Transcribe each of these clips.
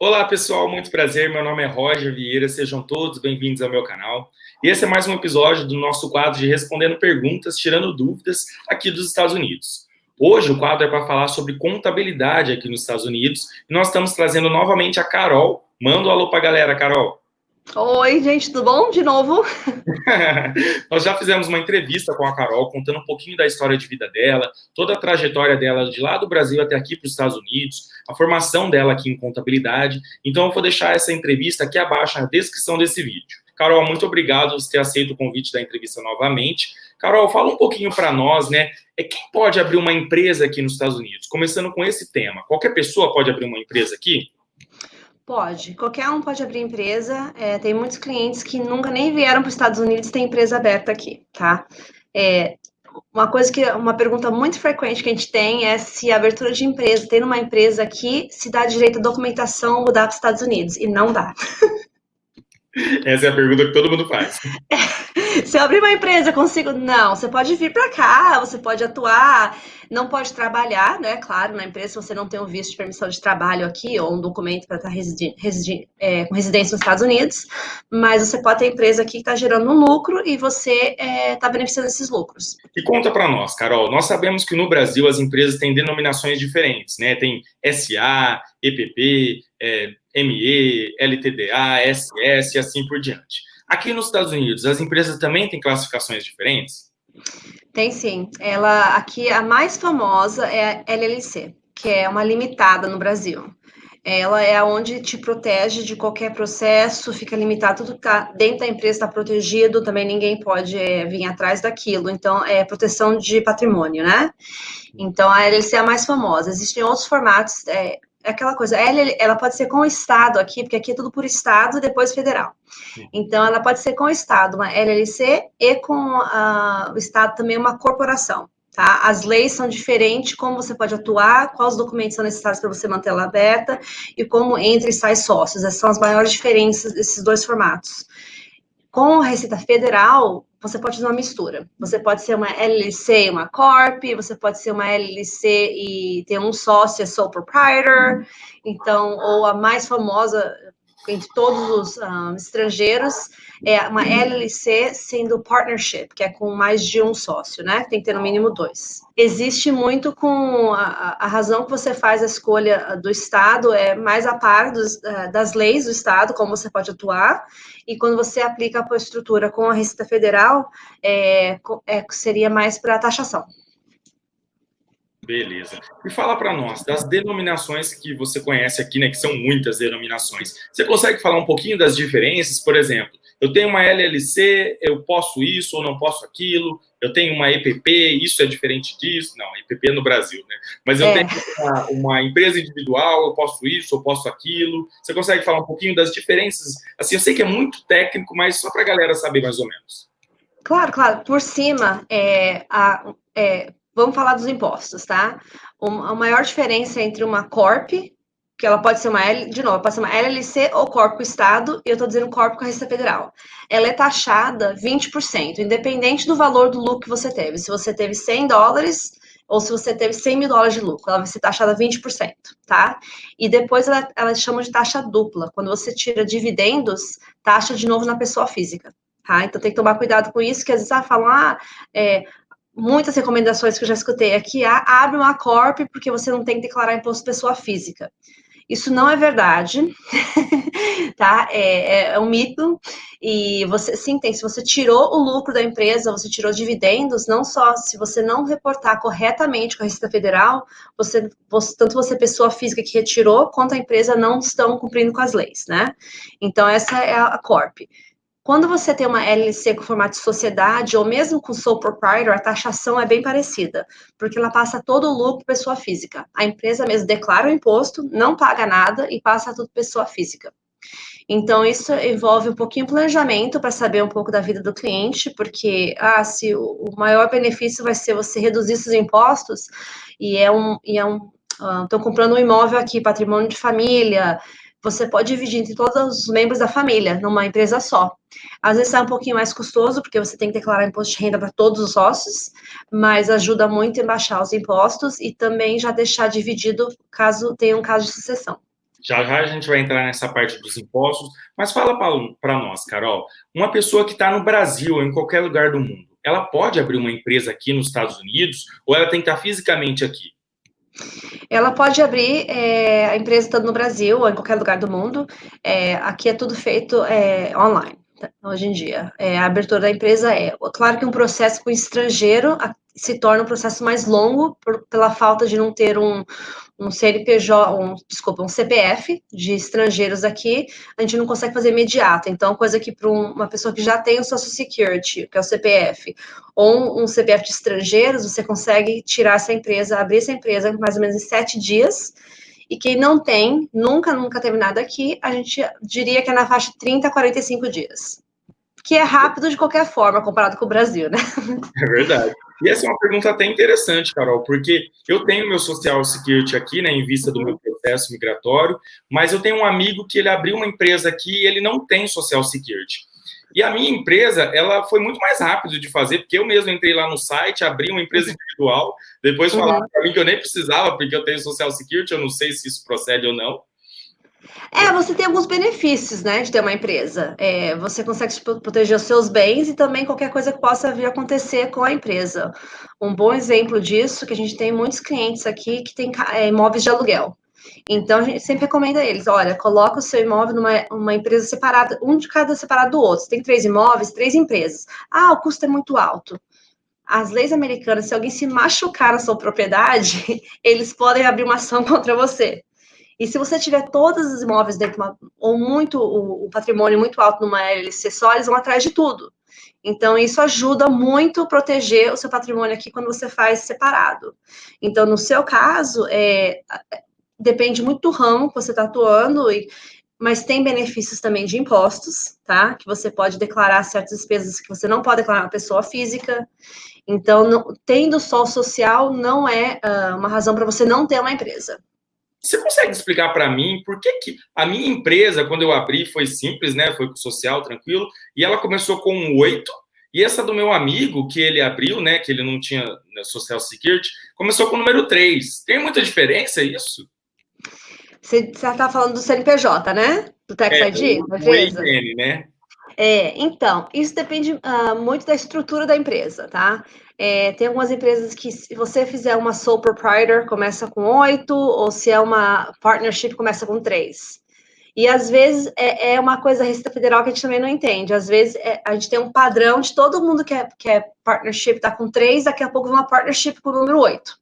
Olá pessoal, muito prazer, meu nome é Roger Vieira, sejam todos bem-vindos ao meu canal. E esse é mais um episódio do nosso quadro de Respondendo Perguntas, Tirando Dúvidas aqui dos Estados Unidos. Hoje o quadro é para falar sobre contabilidade aqui nos Estados Unidos e nós estamos trazendo novamente a Carol. Manda um alô para a galera, Carol. Oi, gente, tudo bom? De novo? Nós já fizemos uma entrevista com a Carol, contando um pouquinho da história de vida dela, toda a trajetória dela de lá do Brasil até aqui para os Estados Unidos, a formação dela aqui em contabilidade. Então eu vou deixar essa entrevista aqui abaixo na descrição desse vídeo. Carol, muito obrigado por ter aceito o convite da entrevista novamente. Carol, fala um pouquinho para nós, né? Quem pode abrir uma empresa aqui nos Estados Unidos? Começando com esse tema. Qualquer pessoa pode abrir uma empresa aqui? Pode, qualquer um pode abrir empresa. Tem muitos clientes que nunca nem vieram para os Estados Unidos e tem empresa aberta aqui, tá? Uma pergunta muito frequente que a gente tem é se a abertura de empresa, tendo uma empresa aqui, se dá direito à documentação mudar para os Estados Unidos, e não dá. Essa é a pergunta que todo mundo faz. Se eu abrir uma empresa, consigo? Não, você pode vir para cá, você pode atuar, não pode trabalhar, né? Claro, na empresa, se você não tem um visto de permissão de trabalho aqui ou um documento para estar com residência nos Estados Unidos, mas você pode ter empresa aqui que está gerando um lucro e você está beneficiando esses lucros. E conta para nós, Carol, nós sabemos que no Brasil as empresas têm denominações diferentes, né? Tem SA, EPP, ME, LTDA, SS e assim por diante. Aqui nos Estados Unidos, as empresas também têm classificações diferentes? Tem sim. Ela aqui a mais famosa é a LLC, que é uma limitada no Brasil. Ela é onde te protege de qualquer processo, fica limitado, tudo que tá dentro da empresa está protegido, também ninguém pode vir atrás daquilo. Então, é proteção de patrimônio, né? Então, a LLC é a mais famosa. Existem outros formatos, aquela coisa, ela pode ser com o Estado aqui, porque aqui é tudo por Estado e depois federal. Então, ela pode ser com o Estado, uma LLC, e com o Estado também uma corporação. Tá? As leis são diferentes, como você pode atuar, quais documentos são necessários para você manter ela aberta e como entra e sai sócios. Essas são as maiores diferenças desses dois formatos. Com a Receita Federal, você pode fazer uma mistura. Você pode ser uma LLC e uma Corp, você pode ser uma LLC e ter um sócio, sole proprietor, então, ou a mais famosa entre todos os estrangeiros, é uma LLC sendo partnership, que é com mais de um sócio, né? Tem que ter no mínimo dois. Existe muito com a razão que você faz a escolha do Estado é mais a par das leis do Estado, como você pode atuar, e quando você aplica a estrutura com a Receita Federal, seria mais para taxação. Beleza. E fala para nós das denominações que você conhece aqui, né, que são muitas denominações. Você consegue falar um pouquinho das diferenças? Por exemplo, eu tenho uma LLC, eu posso isso ou não posso aquilo. Eu tenho uma EPP, isso é diferente disso. Não, EPP é no Brasil, né? Mas eu tenho uma empresa individual, eu posso isso, eu posso aquilo. Você consegue falar um pouquinho das diferenças? Assim, eu sei que é muito técnico, mas só para a galera saber mais ou menos. Claro, claro. Por cima, vamos falar dos impostos, tá? A maior diferença entre uma Corp, que ela pode ser pode ser uma LLC ou Corp com o Estado, e eu estou dizendo Corp com a Receita Federal. Ela é taxada 20%, independente do valor do lucro que você teve. Se você teve $100 ou se você teve $100.000 de lucro, ela vai ser taxada 20%, tá? E depois ela chama de taxa dupla. Quando você tira dividendos, taxa de novo na pessoa física. Tá? Então tem que tomar cuidado com isso, que às vezes falam, muitas recomendações que eu já escutei aqui, abre uma corp porque você não tem que declarar imposto de pessoa física. Isso não é verdade, tá? É um mito. E você, sim, se você tirou o lucro da empresa, você tirou dividendos, não só se você não reportar corretamente com a Receita Federal, tanto você, pessoa física que retirou, quanto a empresa não estão cumprindo com as leis, né? Então, essa é a Corp. Quando você tem uma LLC com formato de sociedade, ou mesmo com sole proprietor, a taxação é bem parecida, porque ela passa todo o lucro para pessoa física. A empresa mesmo declara o imposto, não paga nada e passa tudo para pessoa física. Então, isso envolve um pouquinho de planejamento para saber um pouco da vida do cliente, porque se o maior benefício vai ser você reduzir seus impostos, estão comprando um imóvel aqui, patrimônio de família, você pode dividir entre todos os membros da família, numa empresa só. Às vezes é um pouquinho mais custoso, porque você tem que declarar imposto de renda para todos os sócios, mas ajuda muito em baixar os impostos e também já deixar dividido caso tenha um caso de sucessão. Já já a gente vai entrar nessa parte dos impostos, mas fala para nós, Carol, uma pessoa que está no Brasil ou em qualquer lugar do mundo, ela pode abrir uma empresa aqui nos Estados Unidos ou ela tem que estar fisicamente aqui? Ela pode abrir a empresa estando no Brasil ou em qualquer lugar do mundo. Aqui é tudo feito online, tá? Hoje em dia. A abertura da empresa claro que um processo com estrangeiro se torna um processo mais longo pela falta de não ter um CNPJ, um CPF de estrangeiros aqui, a gente não consegue fazer imediato. Então, coisa que para uma pessoa que já tem o Social Security, que é o CPF, ou um CPF de estrangeiros, você consegue tirar essa empresa, abrir essa empresa mais ou menos em 7 dias. E quem não tem, nunca teve nada aqui, a gente diria que é na faixa de 30 a 45 dias. Que é rápido de qualquer forma, comparado com o Brasil, né? É verdade. E essa é uma pergunta até interessante, Carol, porque eu tenho meu Social Security aqui, né, em vista do meu processo migratório, mas eu tenho um amigo que ele abriu uma empresa aqui e ele não tem Social Security. E a minha empresa, ela foi muito mais rápido de fazer, porque eu mesmo entrei lá no site, abri uma empresa individual, depois falaram para mim que eu nem precisava, porque eu tenho Social Security, eu não sei se isso procede ou não. Você tem alguns benefícios, né, de ter uma empresa. Você consegue proteger os seus bens e também qualquer coisa que possa vir a acontecer com a empresa. Um bom exemplo disso, que a gente tem muitos clientes aqui que têm imóveis de aluguel. Então, a gente sempre recomenda a eles, olha, coloca o seu imóvel numa empresa separada, um de cada separado do outro. Você tem 3 imóveis, 3 empresas. Ah, o custo é muito alto. As leis americanas, se alguém se machucar na sua propriedade, eles podem abrir uma ação contra você. E se você tiver todos os imóveis dentro, ou o patrimônio muito alto numa LLC só, eles vão atrás de tudo. Então, isso ajuda muito a proteger o seu patrimônio aqui quando você faz separado. Então, no seu caso, depende muito do ramo que você está atuando, mas tem benefícios também de impostos, tá? Que você pode declarar certas despesas que você não pode declarar na pessoa física. Então, tendo só o social não é uma razão para você não ter uma empresa. Você consegue explicar para mim por que a minha empresa, quando eu abri, foi simples, né? Foi social, tranquilo, e ela começou com um 8, e essa do meu amigo, que ele abriu, né? Que ele não tinha, né, Social Security, começou com o número 3. Tem muita diferença isso? Você está falando do CNPJ, né? Do Tax ID, da O empresa? EIN, né? Então, isso depende muito da estrutura da empresa, tá? Tem algumas empresas que, se você fizer uma sole proprietor, começa com 8, ou se é uma partnership, começa com 3. E às vezes é uma coisa da Receita Federal que a gente também não entende. Às vezes a gente tem um padrão de todo mundo que é partnership tá com 3, daqui a pouco uma partnership com o número 8.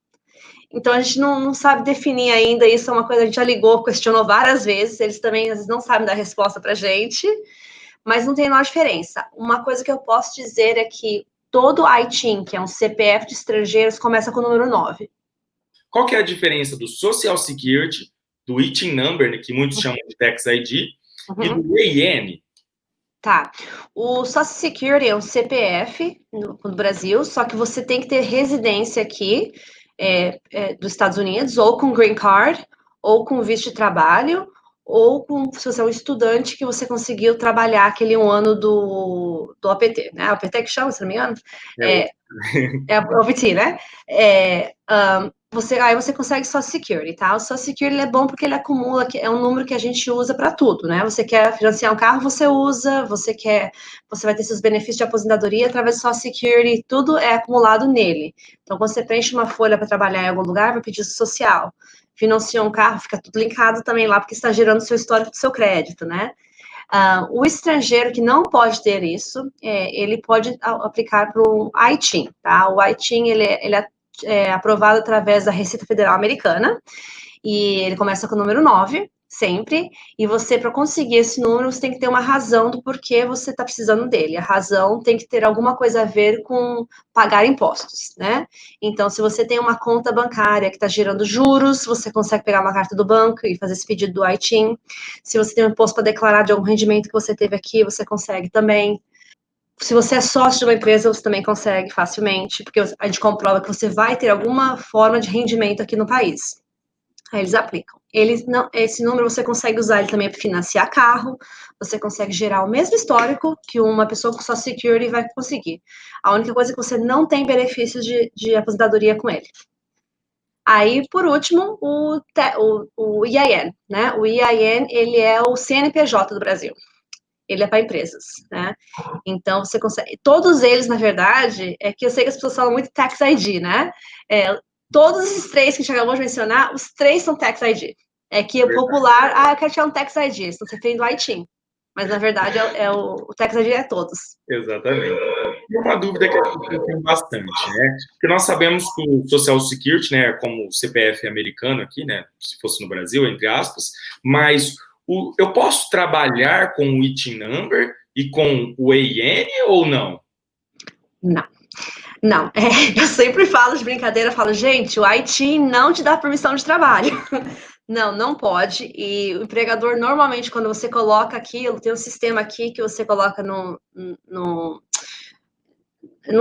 Então a gente não sabe definir ainda, isso é uma coisa que a gente já ligou, questionou várias vezes, eles também às vezes não sabem dar resposta pra gente, mas não tem a menor diferença. Uma coisa que eu posso dizer é que todo ITIN, que é um CPF de estrangeiros, começa com o número 9. Qual que é a diferença do Social Security, do ITIN Number, né, que muitos chamam de Tax ID, e do EIN? Tá. O Social Security é um CPF no Brasil, só que você tem que ter residência aqui dos Estados Unidos, ou com Green Card, ou com visto de trabalho, ou se você é um estudante que você conseguiu trabalhar aquele um ano do APT, né? APT que chama, se não me engano. É o OPT, né? Aí você consegue Social Security, tá? O Social Security é bom porque ele acumula, é um número que a gente usa para tudo, né? Você quer financiar um carro, você usa, você vai ter seus benefícios de aposentadoria através do Social Security, tudo é acumulado nele. Então, quando você preenche uma folha para trabalhar em algum lugar, vai pedir social. Financiou um carro, fica tudo linkado também lá, porque está gerando o seu histórico do seu crédito, né? O estrangeiro que não pode ter isso, ele pode aplicar para o ITIN, tá? O ITIN, ele é aprovado através da Receita Federal Americana, e ele começa com o número 9, sempre, e você, para conseguir esse número, você tem que ter uma razão do porquê você está precisando dele. A razão tem que ter alguma coisa a ver com pagar impostos, né? Então, se você tem uma conta bancária que está gerando juros, você consegue pegar uma carta do banco e fazer esse pedido do ITIN. Se você tem um imposto para declarar de algum rendimento que você teve aqui, você consegue também. Se você é sócio de uma empresa, você também consegue facilmente, porque a gente comprova que você vai ter alguma forma de rendimento aqui no país. Aí eles aplicam. Esse número você consegue usar ele também para financiar carro, você consegue gerar o mesmo histórico que uma pessoa com Social Security vai conseguir. A única coisa é que você não tem benefícios de aposentadoria com ele. Aí, por último, o EIN, né? O EIN, ele é o CNPJ do Brasil. Ele é para empresas, né? Então, você consegue... Todos eles, na verdade, é que eu sei que as pessoas falam muito Tax ID, né? Todos esses três que a gente acabou de mencionar, os três são Tax ID. É que o popular, eu quero tirar um Tax ID, estão referindo ao ITIN. Mas, na verdade, o Tax ID é todos. Exatamente. E uma dúvida que a gente tem bastante, né? Porque nós sabemos que o Social Security, né, como o CPF americano aqui, né, se fosse no Brasil, entre aspas, mas eu posso trabalhar com o ITIN number e com o EIN ou não? Não. Não, eu sempre falo de brincadeira, falo, gente, o ITIN não te dá permissão de trabalho. Não, não pode. E o empregador, normalmente, quando você coloca aquilo, tem um sistema aqui que você coloca no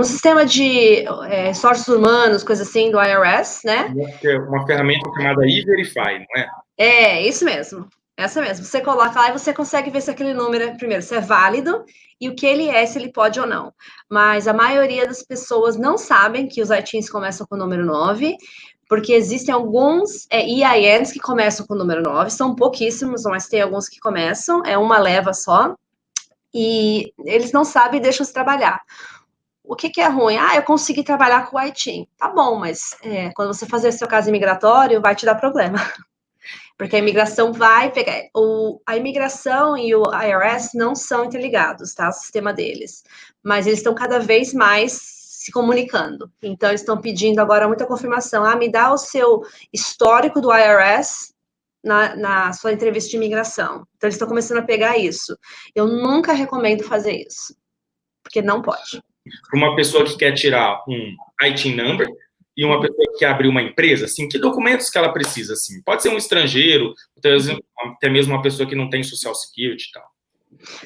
sistema de esforços humanos, coisa assim, do IRS, né? Uma ferramenta chamada E-Verify, não é? É, isso mesmo. Essa mesmo. Você coloca lá e você consegue ver se aquele número, primeiro, se é válido e o que ele é, se ele pode ou não. Mas a maioria das pessoas não sabem que os ITINs começam com o número 9, porque existem alguns EINs que começam com o número 9, são pouquíssimos, mas tem alguns que começam, é uma leva só, e eles não sabem e deixam se trabalhar. O que é ruim? Eu consegui trabalhar com o ITIN. Tá bom, mas quando você fazer seu caso imigratório, vai te dar problema. Porque a imigração vai pegar. A imigração e o IRS não são interligados, tá? O sistema deles. Mas eles estão cada vez mais se comunicando. Então, eles estão pedindo agora muita confirmação. Me dá o seu histórico do IRS na sua entrevista de imigração. Então, eles estão começando a pegar isso. Eu nunca recomendo fazer isso, porque não pode. Uma pessoa que quer tirar um ITIN number e uma pessoa que quer abrir uma empresa, assim, que documentos que ela precisa, assim? Pode ser um estrangeiro, até mesmo uma pessoa que não tem Social Security e tal.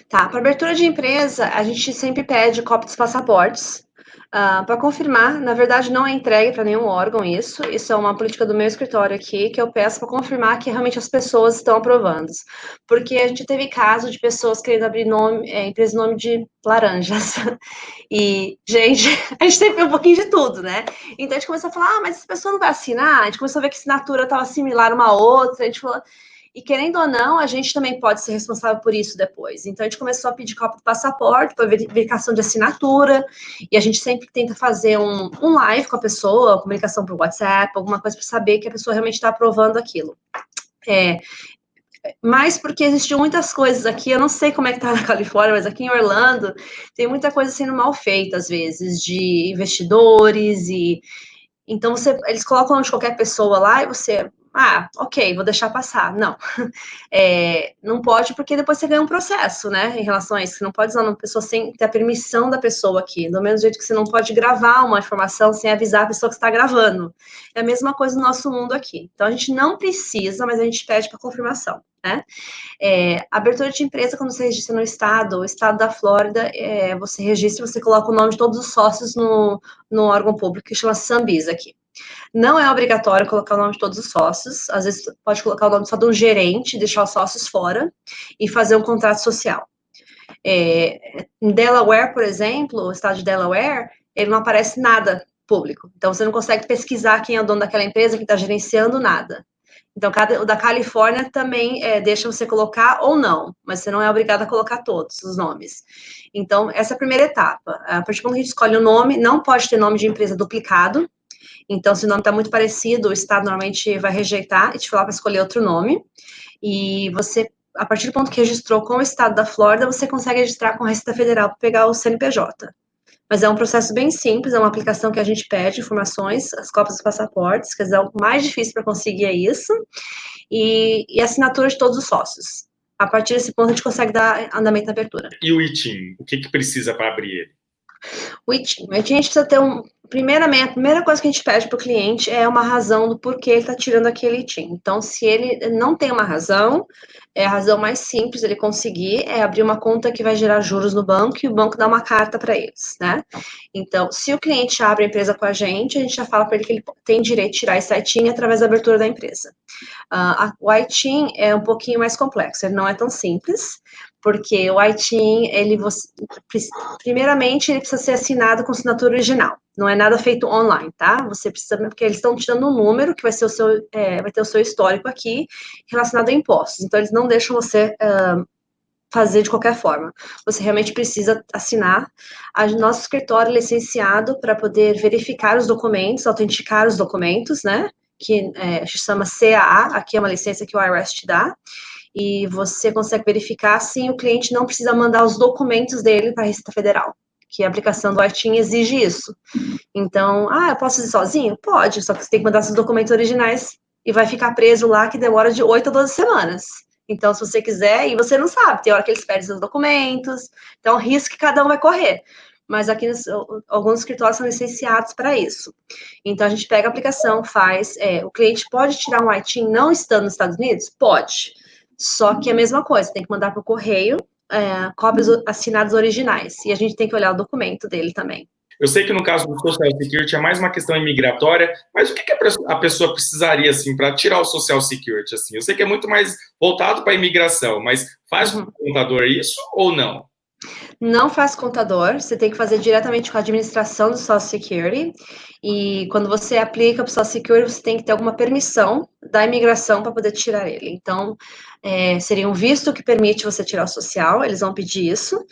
Tá, para abertura de empresa, a gente sempre pede cópia dos passaportes. Para confirmar, na verdade, não é entregue para nenhum órgão isso é uma política do meu escritório aqui, que eu peço para confirmar que realmente as pessoas estão aprovando. Porque a gente teve caso de pessoas querendo abrir empresa em nome de laranjas. E, gente, a gente teve um pouquinho de tudo, né? Então a gente começou a falar, mas essa pessoa não vai assinar? A gente começou a ver que a assinatura estava similar uma a outra, a gente falou. E querendo ou não, a gente também pode ser responsável por isso depois. Então, a gente começou a pedir cópia do passaporte para verificação de assinatura, e a gente sempre tenta fazer um live com a pessoa, comunicação por WhatsApp, alguma coisa para saber que a pessoa realmente está aprovando aquilo. Mas porque existiam muitas coisas aqui, eu não sei como é que tá na Califórnia, mas aqui em Orlando tem muita coisa sendo mal feita, às vezes, de investidores, então eles colocam o nome de qualquer pessoa lá e você... ok, vou deixar passar. Não, não pode, porque depois você ganha um processo, né, em relação a isso. Você não pode usar uma pessoa sem ter a permissão da pessoa aqui, do mesmo jeito que você não pode gravar uma informação sem avisar a pessoa que está gravando. É a mesma coisa no nosso mundo aqui. Então, a gente não precisa, mas a gente pede para confirmação, né. Abertura de empresa, quando você registra no estado, o estado da Flórida, você registra, você coloca o nome de todos os sócios no órgão público, que chama Sambis aqui. Não é obrigatório colocar o nome de todos os sócios, às vezes pode colocar o nome só de um gerente, deixar os sócios fora e fazer um contrato social. Em Delaware, por exemplo, o estado de Delaware, ele não aparece nada público, então você não consegue pesquisar quem é o dono daquela empresa, quem está gerenciando nada. Então, o da Califórnia também deixa você colocar ou não, mas você não é obrigado a colocar todos os nomes. Então, essa é a primeira etapa. A partir do momento que a gente escolhe o nome, não pode ter nome de empresa duplicado. Então, se o nome está muito parecido, o Estado normalmente vai rejeitar e te falar para escolher outro nome. E você, a partir do ponto que registrou com o Estado da Flórida, você consegue registrar com a Receita Federal para pegar o CNPJ. Mas é um processo bem simples, é uma aplicação que a gente pede informações, as cópias dos passaportes, quer dizer, o mais difícil para conseguir é isso, e assinatura de todos os sócios. A partir desse ponto, a gente consegue dar andamento na abertura. E o ITIN? O que precisa para abrir ele? O ITIN a gente precisa ter primeiramente, a primeira coisa que a gente pede para o cliente é uma razão do porquê ele está tirando aquele ITIN. Então, se ele não tem uma razão, a razão mais simples ele conseguir é abrir uma conta que vai gerar juros no banco e o banco dá uma carta para eles, né? Então, se o cliente abre a empresa com a gente já fala para ele que ele tem direito de tirar esse ITIN através da abertura da empresa. O ITIN é um pouquinho mais complexo, ele não é tão simples, porque o ITIN, primeiramente, ele precisa ser assinado com assinatura original. Não é nada feito online, tá? Você precisa, porque eles estão tirando um número que vai ser vai ter o seu histórico aqui relacionado a impostos. Então, eles não deixam você fazer de qualquer forma. Você realmente precisa assinar. Nosso escritório é licenciado para poder verificar os documentos, autenticar os documentos, né? Que a gente chama CAA, aqui é uma licença que o IRS te dá, e você consegue verificar, sim, o cliente não precisa mandar os documentos dele para a Receita Federal, que a aplicação do ITIN exige isso. Então, eu posso fazer sozinho? Pode, só que você tem que mandar seus documentos originais e vai ficar preso lá, que demora de 8 a 12 semanas. Então, se você quiser, e você não sabe, tem hora que eles perdem seus documentos, então, risco que cada um vai correr. Mas aqui, alguns escritórios são licenciados para isso. Então, a gente pega a aplicação, faz, o cliente pode tirar um ITIN não estando nos Estados Unidos? Pode. Só que é a mesma coisa, tem que mandar para o correio, cópias assinadas originais. E a gente tem que olhar o documento dele também. Eu sei que no caso do Social Security é mais uma questão imigratória, mas o que a pessoa precisaria, assim, para tirar o Social Security, assim? Eu sei que é muito mais voltado para a imigração, mas faz com o contador isso ou não? Não faz contador, você tem que fazer diretamente com a administração do Social Security, e quando você aplica para o Social Security, você tem que ter alguma permissão da imigração para poder tirar ele. Então, seria um visto que permite você tirar o social, eles vão pedir isso,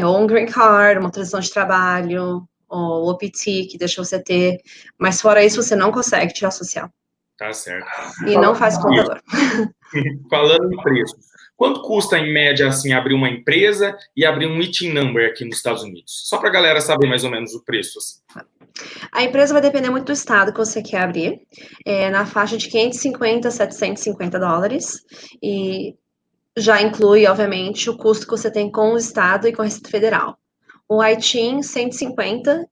ou um green card, uma autorização de trabalho, ou OPT, que deixa você ter, mas fora isso, você não consegue tirar o social. Tá certo. E não faz contador. Falando em preços, quanto custa, em média, assim, abrir uma empresa e abrir um ITIN number aqui nos Estados Unidos? Só para a galera saber mais ou menos o preço, assim. A empresa vai depender muito do estado que você quer abrir, na faixa de 550 a 750 dólares, e já inclui, obviamente, o custo que você tem com o estado e com a Receita Federal. O ITIN 150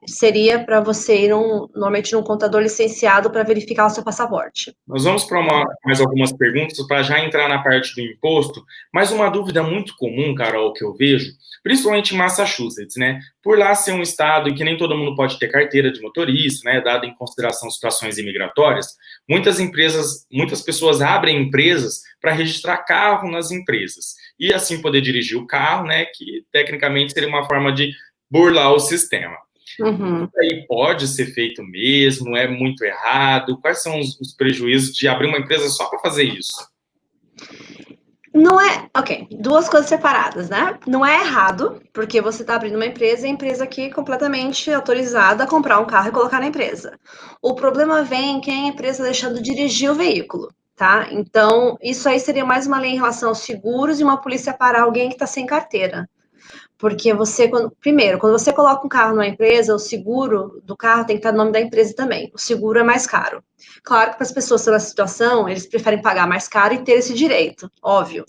seria para você ir normalmente num contador licenciado para verificar o seu passaporte. Nós vamos para mais algumas perguntas para já entrar na parte do imposto, mas uma dúvida muito comum, Carol, que eu vejo, principalmente em Massachusetts, né? Por lá ser um estado em que nem todo mundo pode ter carteira de motorista, né? Dado em consideração situações imigratórias, muitas pessoas abrem empresas para registrar carro nas empresas e assim poder dirigir o carro, né? Que tecnicamente seria uma forma de burlar o sistema. Isso aí pode ser feito mesmo? É muito errado? Quais são os prejuízos de abrir uma empresa só para fazer isso? Não é, duas coisas separadas, né? Não é errado, porque você está abrindo uma empresa e a empresa aqui é completamente autorizada a comprar um carro e colocar na empresa. O problema vem que a empresa deixando de dirigir o veículo, tá? Então, isso aí seria mais uma lei em relação aos seguros e uma polícia parar alguém que está sem carteira. Porque primeiro, quando você coloca um carro numa empresa, o seguro do carro tem que estar no nome da empresa também. O seguro é mais caro. Claro que para as pessoas que estão nessa situação, eles preferem pagar mais caro e ter esse direito, óbvio.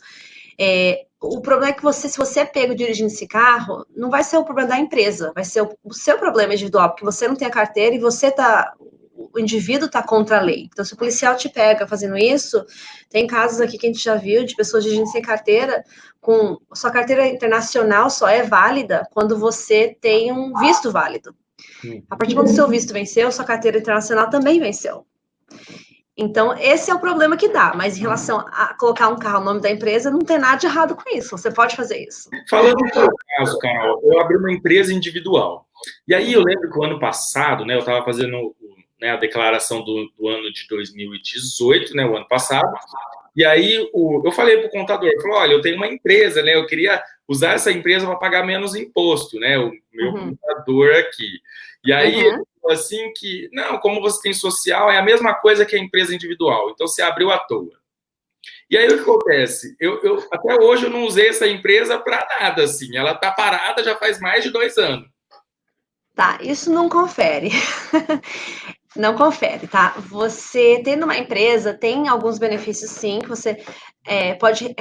O problema é que se você é pego dirigindo esse carro, não vai ser o problema da empresa, vai ser o seu problema individual, porque você não tem a carteira e o indivíduo está contra a lei. Então, se o policial te pega fazendo isso, tem casos aqui que a gente já viu de pessoas dirigindo sem carteira, com sua carteira internacional só é válida quando você tem um visto válido. A partir do momento que o seu visto venceu, sua carteira internacional também venceu. Então, esse é o problema que dá, mas em relação a colocar um carro no nome da empresa, não tem nada de errado com isso, você pode fazer isso. Falando no meu caso, Carol, eu abri uma empresa individual. E aí eu lembro que o ano passado, né, eu estava fazendo a declaração do ano de 2018, né, o ano passado, e aí eu falei para o contador, olha, eu tenho uma empresa, né, eu queria usar essa empresa para pagar menos imposto, né, o meu contador aqui. E aí ele falou assim que, não, como você tem social, é a mesma coisa que a empresa individual, então você abriu à toa. E aí o que acontece? Eu até hoje eu não usei essa empresa para nada, assim, ela está parada já faz mais de 2 anos. Tá, isso não confere. Não confere, tá? Você tendo uma empresa tem alguns benefícios, sim, que você pode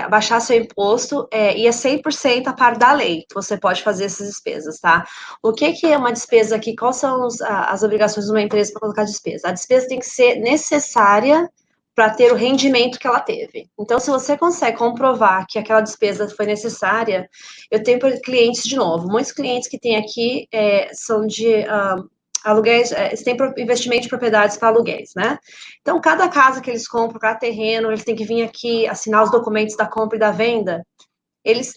abaixar seu imposto e é 100% a par da lei que você pode fazer essas despesas, tá? O que é uma despesa aqui? Quais são as obrigações de uma empresa para colocar despesa? A despesa tem que ser necessária para ter o rendimento que ela teve. Então, se você consegue comprovar que aquela despesa foi necessária, eu tenho clientes, de novo, muitos clientes que tem aqui são de Aluguéis, eles têm investimento de propriedades para aluguéis, né? Então, cada casa que eles compram, cada terreno, eles têm que vir aqui assinar os documentos da compra e da venda. Eles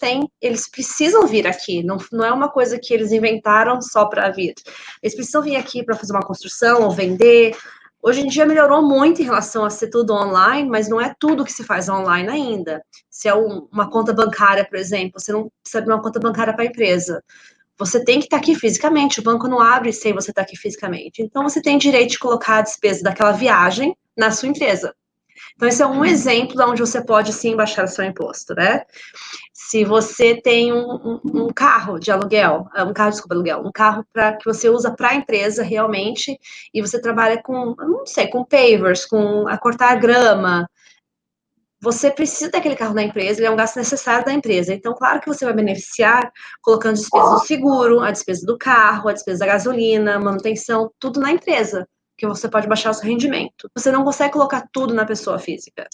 precisam vir aqui, não é uma coisa que eles inventaram só para vir. Eles precisam vir aqui para fazer uma construção ou vender. Hoje em dia melhorou muito em relação a ser tudo online, mas não é tudo que se faz online ainda. Se é uma conta bancária, por exemplo, você não precisa abrir uma conta bancária para a empresa. Você tem que estar aqui fisicamente, o banco não abre sem você estar aqui fisicamente. Então, você tem direito de colocar a despesa daquela viagem na sua empresa. Então, esse é um exemplo de onde você pode, sim, baixar o seu imposto, né? Se você tem um carro de aluguel, um carro que você usa para a empresa realmente, e você trabalha com, não sei, com pavers, com a cortar grama, você precisa daquele carro na empresa, ele é um gasto necessário da empresa. Então, claro que você vai beneficiar colocando despesa do seguro, a despesa do carro, a despesa da gasolina, manutenção, tudo na empresa, que você pode baixar o seu rendimento. Você não consegue colocar tudo na pessoa física.